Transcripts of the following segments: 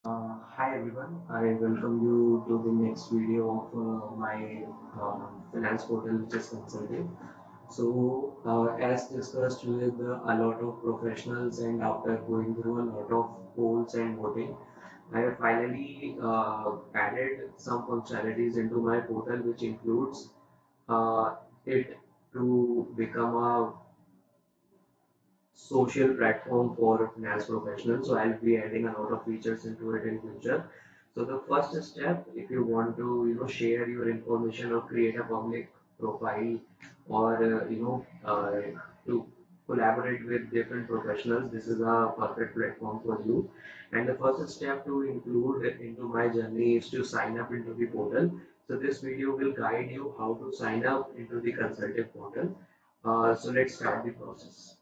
Hi everyone, I welcome you to the next video of my finance portal which is Consultive. As discussed with a lot of professionals and after going through a lot of polls and voting, I have finally added some functionalities into my portal which includes it to become a social platform for finance professionals. So I'll be adding a lot of features into it in future. So the first step, if you want to, share your information or create a public profile or, to collaborate with different professionals, this is a perfect platform for you. And the first step to include into my journey is to sign up into the portal. So this video will guide you how to sign up into the consultative portal. So let's start the process.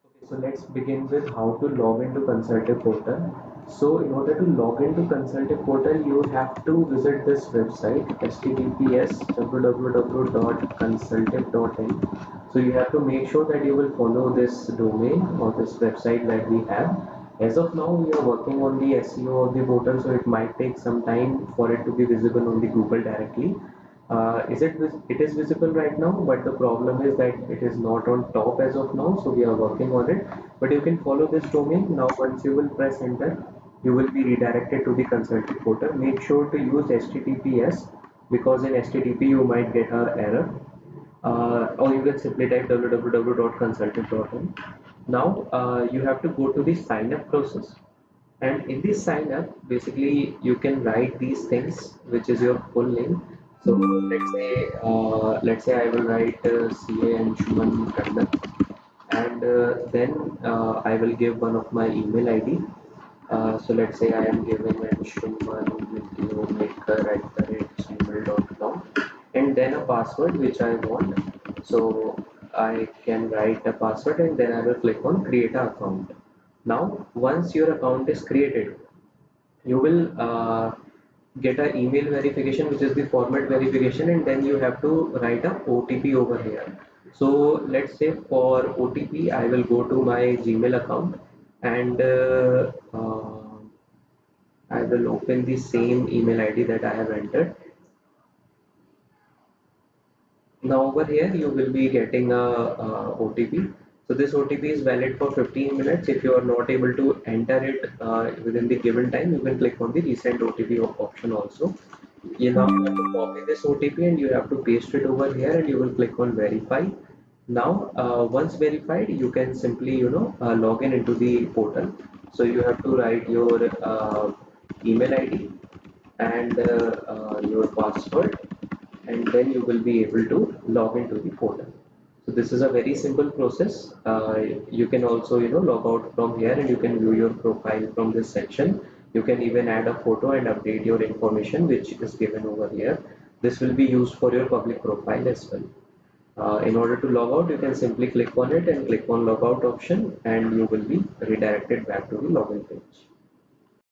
Okay, so let's begin with how to log into Consultive portal. So in order to log into Consultive portal, you have to visit this website https www.consultive.in. So you have to make sure that you will follow this domain or this website that we have. As of now, we are working on the SEO of the portal, so it might take some time for it to be visible on the Google directly. It is visible right now, but the problem is that it is not on top as of now, so we are working on it. But you can follow this domain. Now once you will press enter, you will be redirected to the consulting portal. Make sure to use https, because in http you might get an error, or you can simply type www.consultant.in. Now you have to go to the sign up process, and in this sign up, basically you can write these things, which is your full name. So let's say I will write CA and Shuman Tandon, and then I will give one of my email ID. So let's say I am giving Shuman videomaker@gmail.com, and then a password which I want. So I can write a password and then I will click on create an account. Now, once your account is created, you will get an email verification, which is the format verification, and then you have to write a OTP over here. So let's say for OTP, I will go to my Gmail account, and I will open the same email ID that I have entered. Now over here you will be getting a OTP. So this OTP is valid for 15 minutes. If you are not able to enter it within the given time, you can click on the resend OTP option also. You now have to copy this OTP and you have to paste it over here, and you will click on verify. Now once verified, you can simply log in into the portal. So you have to write your email ID and your password, and then you will be able to log into the portal. So this is a very simple process. You can also log out from here, and you can view your profile from this section. You can even add a photo and update your information which is given over here. This will be used for your public profile as well. In order to log out, you can simply click on it and click on logout option, and you will be redirected back to the login page.